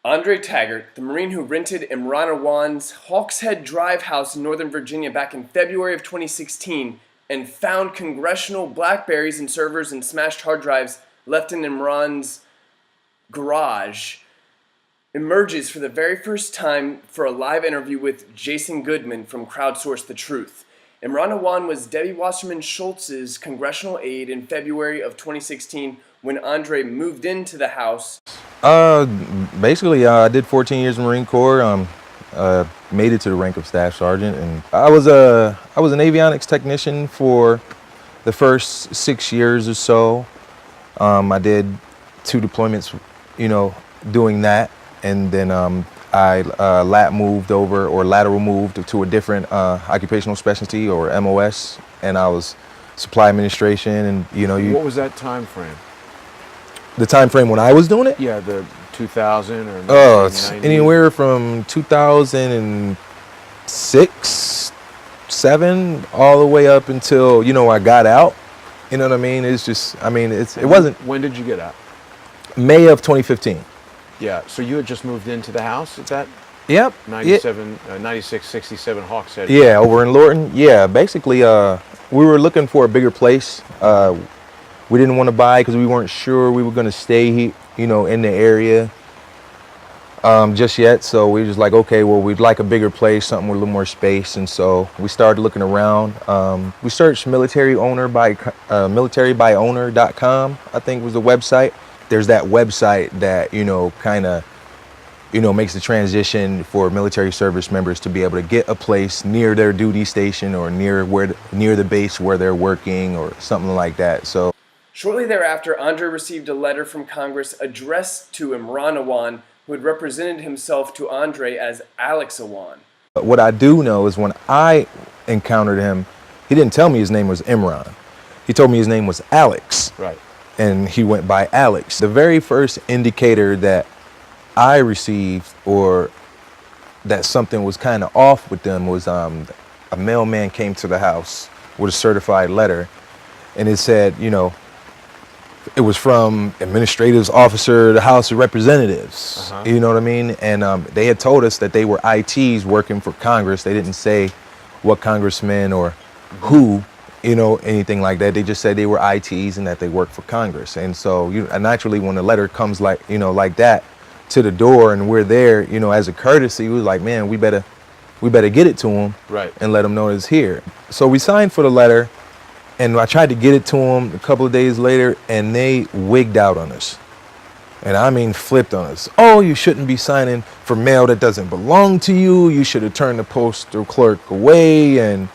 Andre Taggart, the Marine who rented Imran Awan's Hawkshead Drive house in Northern Virginia back in February of 2016 and found congressional blackberries and servers and smashed hard drives left in Imran's garage, emerges for the very first time for a live interview with Jason Goodman from Crowdsource The Truth. Imran Awan was Debbie Wasserman Schultz's congressional aide in February of 2016 when Andre moved into the house. Basically, I did 14 years in the Marine Corps. Made it to the rank of staff sergeant, and I was an avionics technician for the first 6 years or so. I did 2 deployments, doing that, and then I lateral moved to a different occupational specialty, or MOS, and I was supply administration, and What was that time frame? The time frame when I was doing it? Yeah, the 2000 or it's anywhere from 2006, 7, all the way up until I got out. You know what I mean? It's just, it wasn't. When did you get out? May of 2015. Yeah, so you had just moved into the house at that? Yep. 96, 67 Hawkshead. Yeah, over in Lorton. Yeah, basically, we were looking for a bigger place. We didn't want to buy because we weren't sure we were going to stay, in the area just yet. So we were just like, okay, well, we'd like a bigger place, something with a little more space. And so we started looking around. We searched militarybyowner.com, I think was the website. There's that website that, kind of, makes the transition for military service members to be able to get a place near their duty station or near the base where they're working or something like that. So Shortly thereafter, Andre received a letter from Congress addressed to Imran Awan, who had represented himself to Andre as Alex Awan. What I do know is when I encountered him, he didn't tell me his name was Imran. He told me his name was Alex. Right. And he went by Alex. The very first indicator that I received, or that something was kind of off with them, was a mailman came to the house with a certified letter, and it said, it was from administrative officer, the House of Representatives. Uh-huh. You know what I mean? And they had told us that they were ITs working for Congress. They didn't say what congressman or who, anything like that. They just said they were ITs and that they worked for Congress. And so naturally, when the letter comes like that to the door and we're there, as a courtesy, we was like, man, we better get it to him, right, and let him know it's here. So we signed for the letter. And I tried to get it to them a couple of days later, and they wigged out on us. And I mean flipped on us. Oh, you shouldn't be signing for mail that doesn't belong to you. You should have turned the postal clerk away, and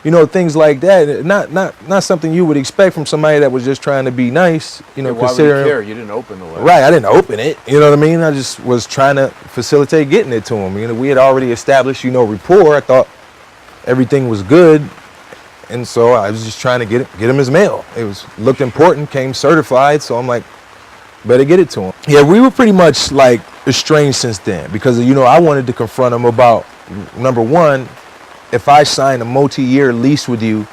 things like that. Not something you would expect from somebody that was just trying to be nice. Why would you care? You didn't open the letter. Right, I didn't open it. You know what I mean? I just was trying to facilitate getting it to him. We had already established, rapport. I thought everything was good. And so I was just trying to get him his mail. It looked important, came certified, so I'm like, better get it to him. Yeah, we were pretty much like estranged since then because, I wanted to confront him about, number one, if I sign a multi-year lease with you,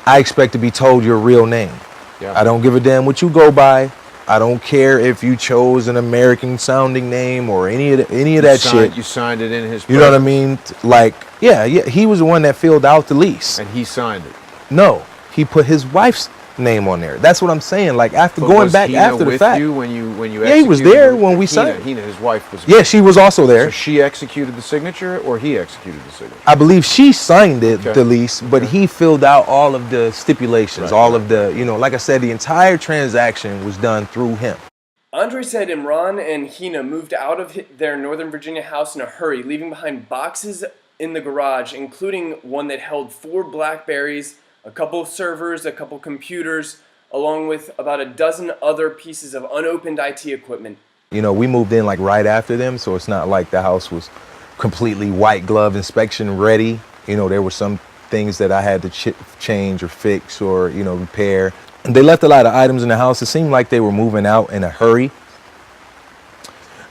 I expect to be told your real name. Yeah. I don't give a damn what you go by. I don't care if you chose an American sounding name or any of that shit. You signed it in his presence. You know what I mean? Like, yeah, he was the one that filled out the lease. And he signed it. No, he put his wife's name on there. That's what I'm saying. Like, after going back after the fact. Was Hina with you when you Yeah, he was there when we signed. Hina, his wife, was. Yeah, she was also there. So she executed the signature, or he executed the signature? I believe she signed it, Okay. the lease, but he filled out all of the stipulations, of the, like I said, the entire transaction was done through him. Andre said Imran and Hina moved out of their Northern Virginia house in a hurry, leaving behind boxes in the garage, including one that held 4 blackberries, a couple servers, a couple computers, along with about a dozen other pieces of unopened IT equipment. We moved in like right after them, so it's not like the house was completely white glove inspection ready. There were some things that I had to change or fix or, repair. And they left a lot of items in the house. It seemed like they were moving out in a hurry.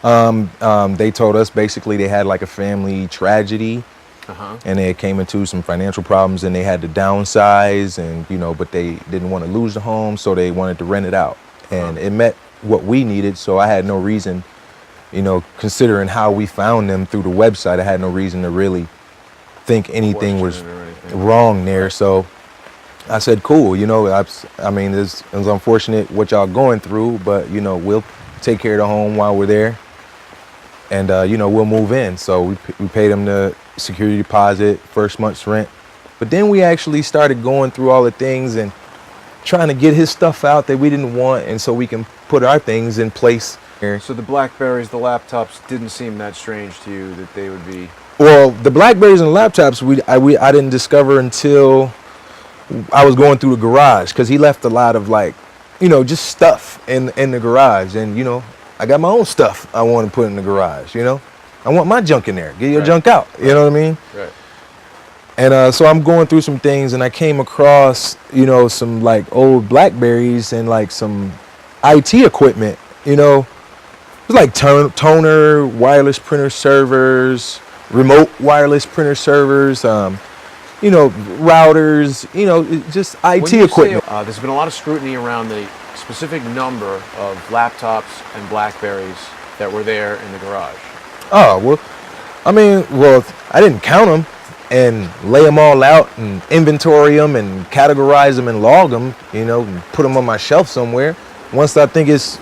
They told us basically they had like a family tragedy. Uh-huh. And they came into some financial problems and they had to downsize and, but they didn't want to lose the home, so they wanted to rent it out. And it met what we needed, so I had no reason considering how we found them through the website, I had no reason to really think anything was wrong there. Right. So I said, cool, I mean, it's unfortunate what y'all going through, but, we'll take care of the home while we're there. And, we'll move in. So we paid him the security deposit, first month's rent. But then we actually started going through all the things and trying to get his stuff out that we didn't want, and so we can put our things in place. So the blackberries, the laptops didn't seem that strange to you that they would be... Well, the blackberries and the laptops I didn't discover until I was going through the garage, because he left a lot of just stuff in the garage, and I got my own stuff I want to put in the garage. I want my junk in there. Get your junk out. You know what I mean? Right. And so I'm going through some things, and I came across some old blackberries and some IT equipment. It was like toner, wireless printer servers, remote wireless printer servers, routers, just IT equipment. There's been a lot of scrutiny around the specific number of laptops and blackberries that were there in the garage. Oh, well, I didn't count them and lay them all out and inventory them and categorize them and log them, and put them on my shelf somewhere. Once I think it's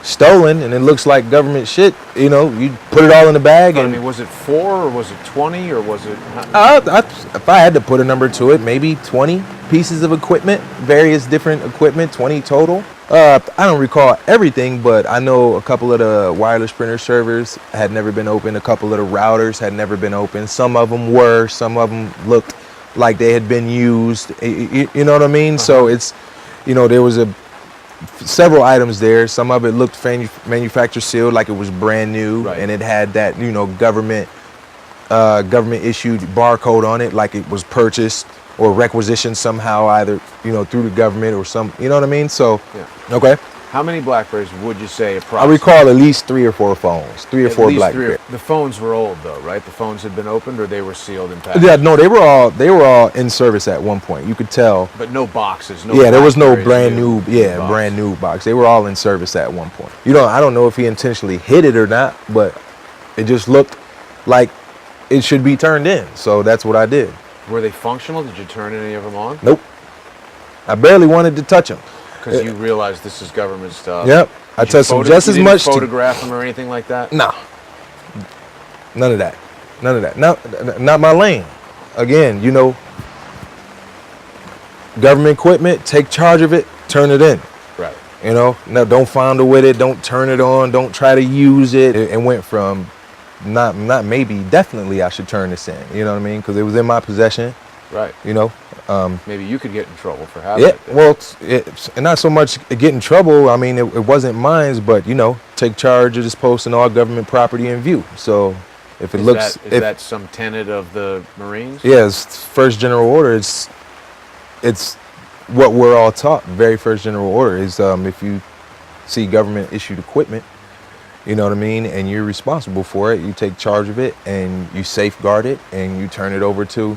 stolen and it looks like government shit, you put it all in the bag. But, was it 4 or was it 20 or was it... if I had to put a number to it, maybe 20 pieces of equipment, various different equipment, 20 total. I don't recall everything, but I know a couple of the wireless printer servers had never been opened. A couple of the routers had never been opened. Some of them were. Some of them looked like they had been used. You know what I mean? Uh-huh. So it's, there was several items there. Some of it looked manufacturer sealed, like it was brand new, right. And it had that, government issued barcode on it, like it was purchased or requisitioned somehow, either through the government or some, you know what I mean? So, yeah. Okay. How many blackberries would you say approximately? I recall at least 3 or 4 phones, 3 or 4 blackberries. The phones were old though, right? The phones had been opened, or they were sealed and packaged? Yeah, no, they were all in service at one point. You could tell. But no boxes. Yeah, there was no brand new box. They were all in service at one point. I don't know if he intentionally hid it or not, but it just looked like it should be turned in. So that's what I did. Were they functional? Did you turn any of them on? Nope. I barely wanted to touch them. Because you realized this is government stuff. Yep. I touched them just as much. You didn't photograph them or anything like that? No. None of that. Not my lane. Again, government equipment, take charge of it, turn it in. Right. No, don't founder with it, don't turn it on, don't try to use it. It went from not maybe, definitely I should turn this in. You know what I mean? Because it was in my possession. Right. Maybe you could get in trouble for having it. Yeah, well, it's not so much get in trouble. I mean, it wasn't mine, but, take charge of disposing all government property in view. So if it looks... Is that some tenet of the Marines? Yeah, it's first general order. It's what we're all taught. Very first general order is if you see government issued equipment, you know what I mean, and you're responsible for it, you take charge of it and you safeguard it and you turn it over to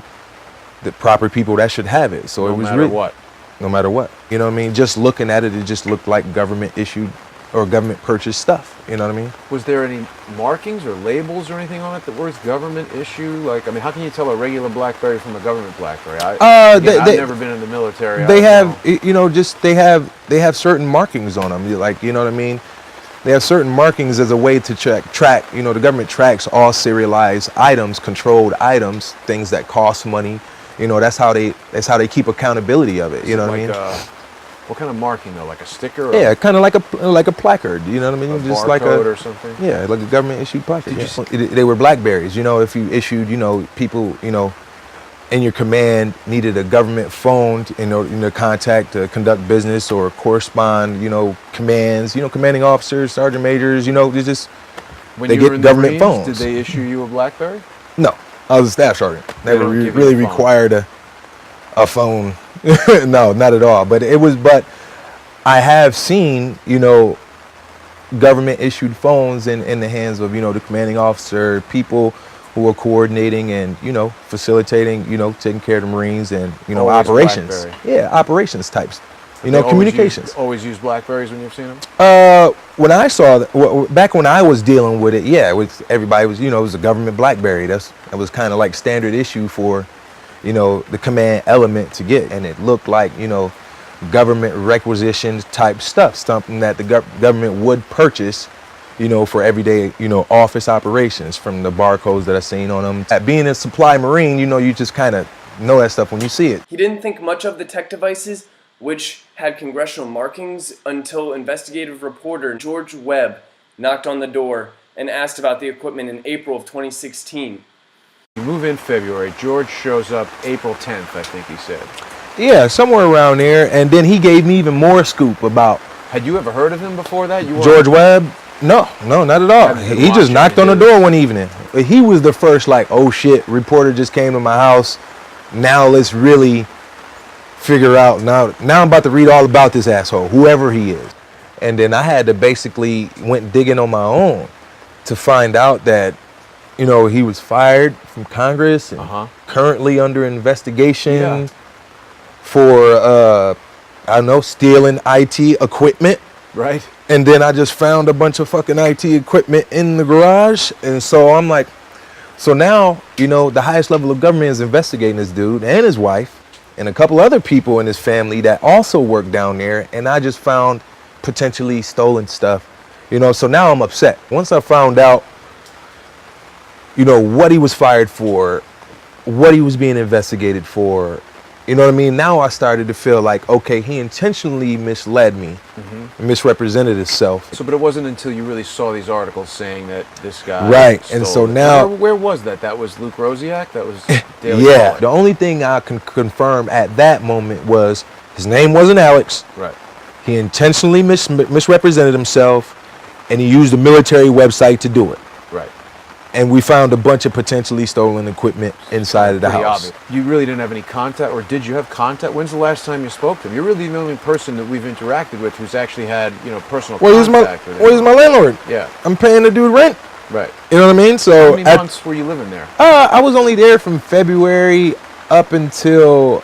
the proper people that should have it. So it was really, no matter what, you know what I mean? Just looking at it, it just looked like government issued or government purchased stuff. You know what I mean? Was there any markings or labels or anything on it that were government issue? How can you tell a regular BlackBerry from a government BlackBerry? I've never been in the military. They have, they have certain markings on them. You know what I mean? They have certain markings as a way to track. The government tracks all serialized items, controlled items, things that cost money. That's how they keep accountability of it. You know what I mean? What kind of marking though? Like a sticker? Yeah, kind of like a placard. You know what I mean? Just like a or something. Yeah, like a government issued placard. They were blackberries. If you issued, people, in your command needed a government phone to contact to conduct business or correspond. Commands. Commanding officers, sergeant majors. They just when they you were get in government the Marines, phones. Did they issue you a BlackBerry? No. I was a staff sergeant. They were really required a phone. No, not at all. But I have seen, government issued phones in the hands of, the commanding officer, people who are coordinating and, facilitating, taking care of the Marines and, always operations. BlackBerry. Yeah, operations types. Communications. Always use BlackBerries when you've seen them? when I saw back when I was dealing with it, yeah, everybody was, it was a government BlackBerry. That was kind of like standard issue for, the command element to get, and it looked like, government requisitions type stuff, something that the government would purchase, for everyday, office operations, from the barcodes that I seen on them. At being a supply marine, you just kind of know that stuff when you see it. He didn't think much of the tech devices, which had congressional markings, until investigative reporter George Webb knocked on the door and asked about the equipment in April of 2016. You move in February. George shows up April 10th, I think he said. Yeah, somewhere around there. And then he gave me even more scoop about... Had you ever heard of him before that? George Webb? No, not at all. He just knocked on the door one evening. He was the first, like, oh shit, reporter just came to my house. Now let's really figure out. Now I'm about to read all about this asshole, whoever he is. And then I had to basically went digging on my own to find out that, he was fired from Congress and currently under investigation for, stealing IT equipment. Right. And then I just found a bunch of fucking IT equipment in the garage. And so I'm like, so now, the highest level of government is investigating this dude and his wife and a couple other people in his family that also work down there. And I just found potentially stolen stuff, so now I'm upset. Once I found out, what he was fired for, what he was being investigated for, now I started to feel like, okay, he intentionally misled me, misrepresented himself. So, but it wasn't until you really saw these articles saying that this guy right, and so now... Where was that? That was Luke Rosiak? That was Daily Yeah, Calling. The only thing I can confirm at that moment was his name wasn't Alex. Right. He intentionally misrepresented himself, and he used a military website to do it. Right. And we found a bunch of potentially stolen equipment inside of the house. Obvious. You really didn't have any contact, or did you have contact? When's the last time you spoke to him? You're really the only person that we've interacted with who's actually had, personal contact with him. Well, he's my landlord. Yeah. I'm paying the dude rent. Right. You know what I mean? So how many months were you living there? I was only there from February up until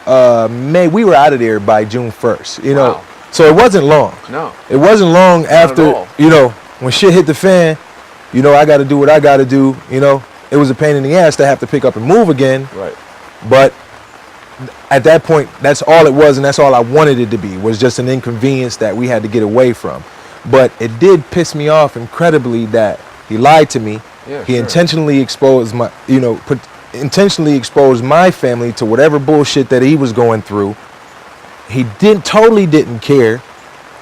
May. We were out of there by June 1st. Wow. So it wasn't long. No. It wasn't long Not after, at all. when shit hit the fan, I got to do what I got to do. It was a pain in the ass to have to pick up and move again. Right. But at that point, that's all it was, and that's all I wanted it to be, was just an inconvenience that we had to get away from. But it did piss me off incredibly that he lied to me. Yeah, he sure. intentionally exposed intentionally exposed my family to whatever bullshit that he was going through. He totally didn't care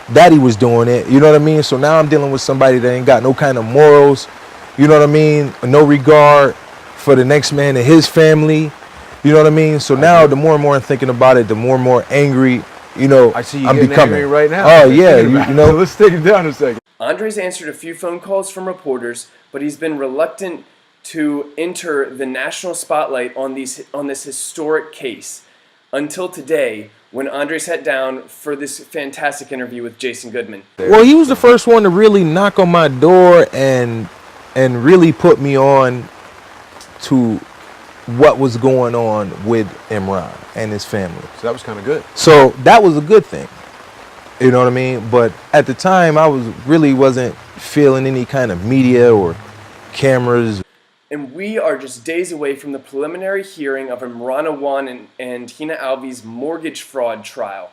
that he was doing it. You know what I mean? So now I'm dealing with somebody that ain't got no kind of morals. You know what I mean? No regard for the next man and his family. You know what I mean? So now the more and more I'm thinking about it, the more and more angry, I see you I'm getting becoming. angry right now. Oh yeah, So let's take it down a second. Andres answered a few phone calls from reporters, but he's been reluctant to enter the national spotlight on this historic case until today, when Andre sat down for this fantastic interview with Jason Goodman. Well, he was the first one to really knock on my door and really put me on to what was going on with Imran and his family. So that was kind of good. So that was a good thing. You know what I mean? But at the time, I wasn't feeling any kind of media or cameras. And we are just days away from the preliminary hearing of Imran Awan and Hina Alvi's mortgage fraud trial.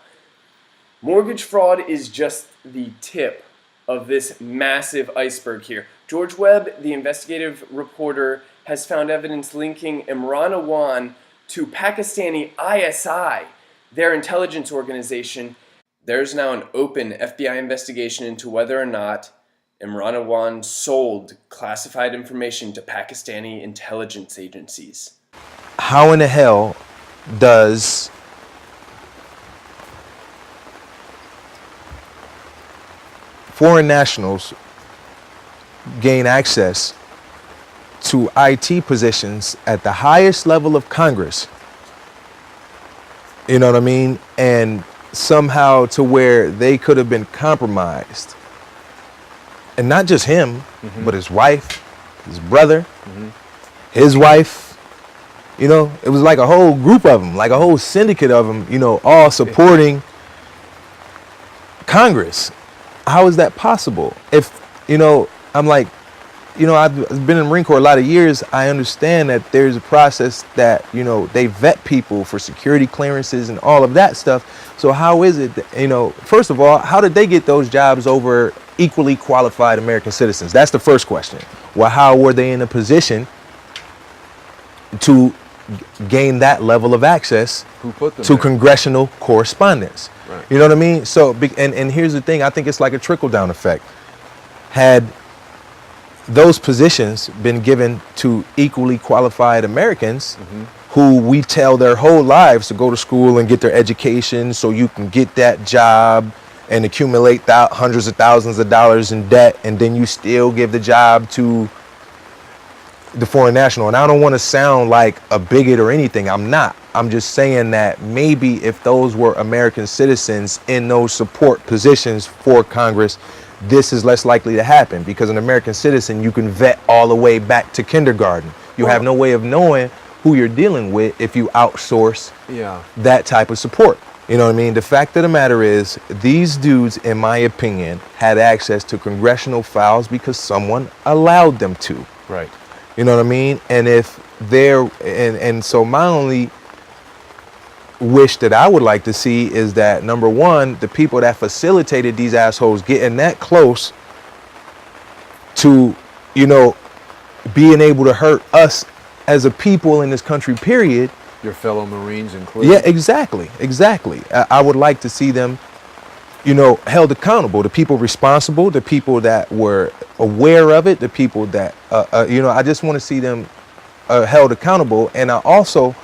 Mortgage fraud is just the tip of this massive iceberg here. George Webb, the investigative reporter, has found evidence linking Imran Awan to Pakistani ISI, their intelligence organization. There's now an open FBI investigation into whether or not Imran Awan sold classified information to Pakistani intelligence agencies. How in the hell does foreign nationals gain access to IT positions at the highest level of Congress? You know what I mean? And somehow to where they could have been compromised. And not just him, but his wife, his brother, his wife. You know, it was like a whole group of them, like a whole syndicate of them, you know, all supporting Congress. how is that possible? If, I'm like, I've been in the Marine Corps a lot of years. I understand that there's a process that, they vet people for security clearances and all of that stuff. So how is it that, first of all, how did they get those jobs over equally qualified American citizens? That's the first question. Well, how were they in a position to gain that level of access to congressional correspondence? Right. You know what I mean? So, and here's the thing. I think it's like a trickle-down effect. Had those positions been given to equally qualified Americans who we tell their whole lives to go to school and get their education so you can get that job and accumulate hundreds of thousands of dollars in debt, and then you still give the job to the foreign national. And I don't want to sound like a bigot or anything. I'm not. I'm just saying that maybe if those were American citizens in those support positions for Congress, this is less likely to happen, because an American citizen, you can vet all the way back to kindergarten. You have no way of knowing who you're dealing with if you outsource that type of support. You know what I mean? The fact of the matter is, these dudes, in my opinion, had access to congressional files because someone allowed them to. Right. You know what I mean? And if they're, and so my only wish that I would like to see is that, number one, the people that facilitated these assholes getting that close to, being able to hurt us as a people in this country, period. Your fellow Marines included. Yeah, exactly. I would like to see them, held accountable. The people responsible, the people that were aware of it, the people that, I just want to see them held accountable. And I also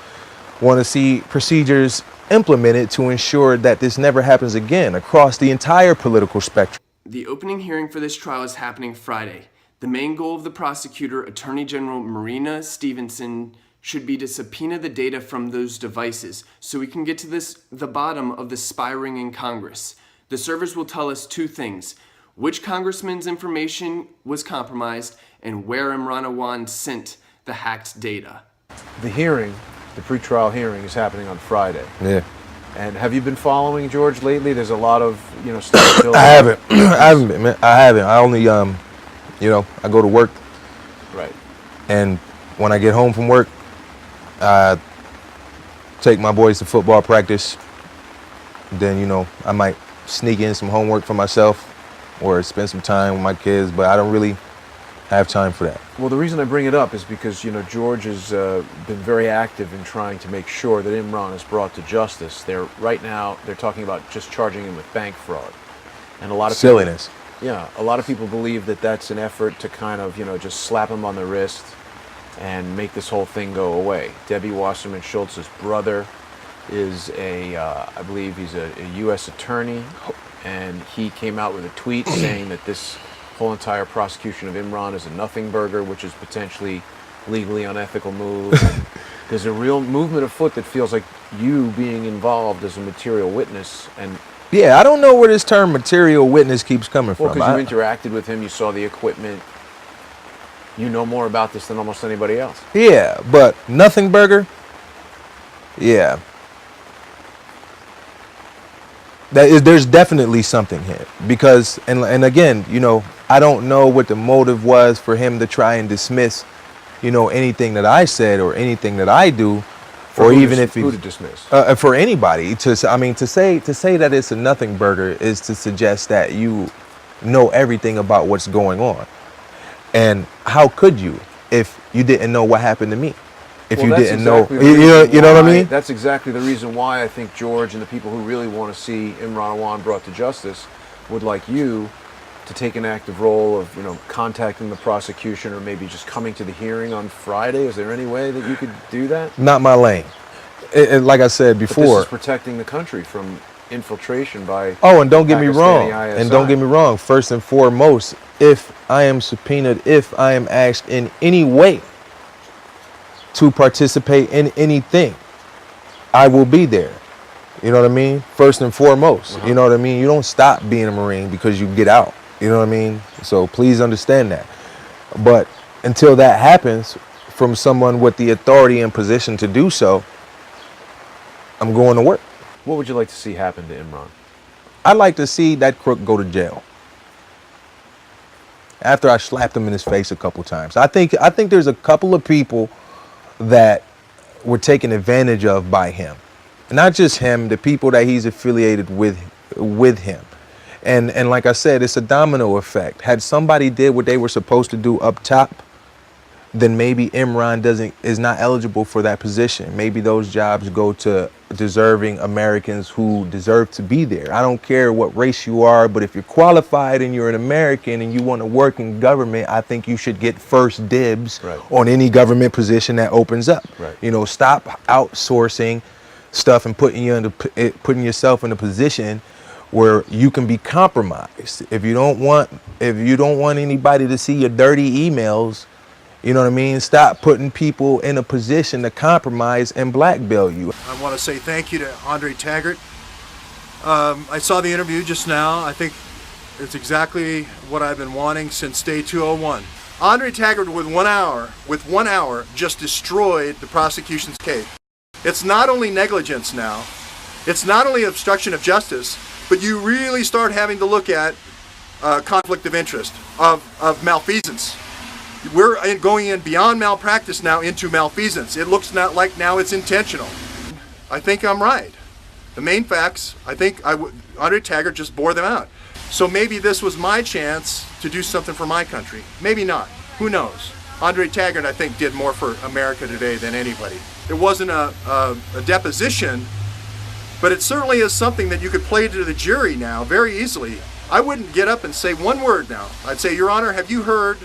want to see procedures implemented to ensure that this never happens again across the entire political spectrum. The opening hearing for this trial is happening Friday. The main goal of the prosecutor, Attorney General Marina Stevenson, should be to subpoena the data from those devices so we can get to the bottom of the spy ring in Congress. The servers will tell us two things: which congressman's information was compromised and where Imran Awan sent the hacked data. The hearing, the pretrial hearing, is happening on Friday. Yeah. And have you been following George lately? There's a lot of, stuff. I haven't. I haven't been, man. I haven't. I only, I go to work. Right. And when I get home from work, I take my boys to football practice. Then, I might sneak in some homework for myself or spend some time with my kids, but I don't really have time for that. Well, the reason I bring it up is because, George has been very active in trying to make sure that Imran is brought to justice. Right now, they're talking about just charging him with bank fraud. And a lot of silliness. A lot of people believe that that's an effort to kind of, just slap him on the wrist and make this whole thing go away. Debbie Wasserman Schultz's brother is I believe he's a U.S. attorney, and he came out with a tweet saying that this whole entire prosecution of Imran is a nothing burger, which is potentially legally unethical move. There's a real movement afoot that feels like you being involved as a material witness. And yeah, I don't know where this term material witness keeps coming from. Well, because you interacted with him, you saw the equipment. You know more about this than almost anybody else. Yeah, but nothing burger, yeah. There's definitely something here, because, and again, I don't know what the motive was for him to try and dismiss, anything that I said or anything that I do, or even if who to dismiss for anybody. To say that it's a nothing burger is to suggest that you know everything about what's going on, and how could you if you didn't know what happened to me? If you didn't know, you know what I mean? That's exactly the reason why I think George and the people who really want to see Imran Awan brought to justice would like you to take an active role of, contacting the prosecution, or maybe just coming to the hearing on Friday. Is there any way that you could do that? Not my lane. Like I said before, but this is protecting the country from infiltration by. Oh, and don't get me wrong. And don't get me wrong. First and foremost, if I am subpoenaed, if I am asked in any way to participate in anything, I will be there. You know what I mean? First and foremost. You know what I mean? You don't stop being a Marine because you get out. You know what I mean? So please understand that. But until that happens from someone with the authority and position to do so, I'm going to work. What would you like to see happen to Imran? I'd like to see that crook go to jail. after I slapped him in his face a couple times. I think there's a couple of people that were taken advantage of by him. Not just him, the people that he's affiliated with him. And like I said, it's a domino effect. Had somebody did what they were supposed to do up top, then maybe Imran is not eligible for that position. Maybe those jobs go to deserving Americans who deserve to be there. I don't care what race you are, but if you're qualified and you're an American and you want to work in government, I think you should get first dibs on any government position that opens up. You know, stop outsourcing stuff and putting yourself in a position where you can be compromised. If you don't want anybody to see your dirty emails, you know what I mean? Stop putting people in a position to compromise and blackmail you. I want to say thank you to Andre Taggart. I saw the interview just now. I think it's exactly what I've been wanting since day 201. Andre Taggart, with 1 hour, just destroyed the prosecution's case. It's not only negligence now, it's not only obstruction of justice, but you really start having to look at conflict of interest, of malfeasance. We're going in beyond malpractice now into malfeasance. It looks not like now it's intentional. I think I'm right. The main facts, I think Andre Taggart just bore them out. So maybe this was my chance to do something for my country. Maybe not. Who knows? Andre Taggart, I think, did more for America today than anybody. It wasn't a deposition, but it certainly is something that you could play to the jury now very easily. I wouldn't get up and say one word now. I'd say, Your Honor, have you heard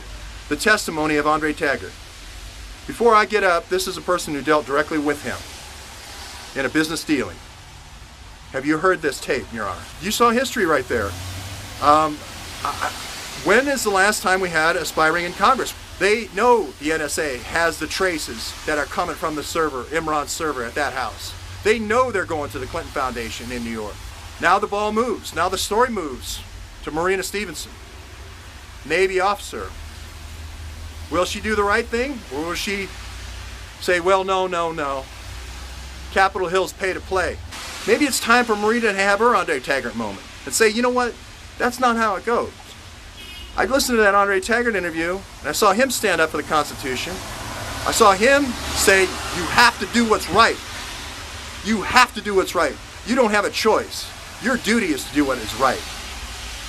the testimony of Andre Taggart? Before I get up, this is a person who dealt directly with him in a business dealing. Have you heard this tape, Your Honor? You saw history right there. When is the last time we had aspiring in Congress? They know the NSA has the traces that are coming from the server, Imran's server at that house. They know they're going to the Clinton Foundation in New York. Now the ball moves. Now the story moves to Marina Stevenson, Navy officer. Will she do the right thing? Or will she say, well, no. Capitol Hill's pay to play. Maybe it's time for Marina to have her Andre Taggart moment and say, you know what? That's not how it goes. I listened to that Andre Taggart interview, and I saw him stand up for the Constitution. I saw him say, you have to do what's right. You have to do what's right. You don't have a choice. Your duty is to do what is right.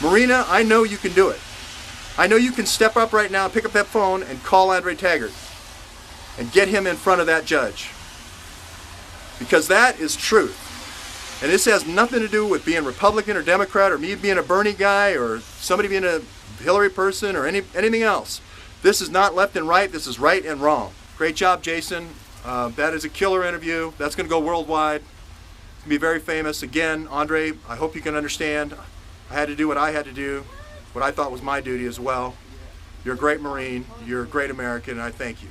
Marina, I know you can do it. I know you can step up right now, pick up that phone, and call Andre Taggart and get him in front of that judge. Because that is truth. And this has nothing to do with being Republican or Democrat or me being a Bernie guy or somebody being a Hillary person or anything else. This is not left and right. This is right and wrong. Great job, Jason. That is a killer interview. That's going to go worldwide. It's going to be very famous. Again, Andre, I hope you can understand. I had to do what I had to do, what I thought was my duty as well. You're a great Marine. You're a great American, and I thank you.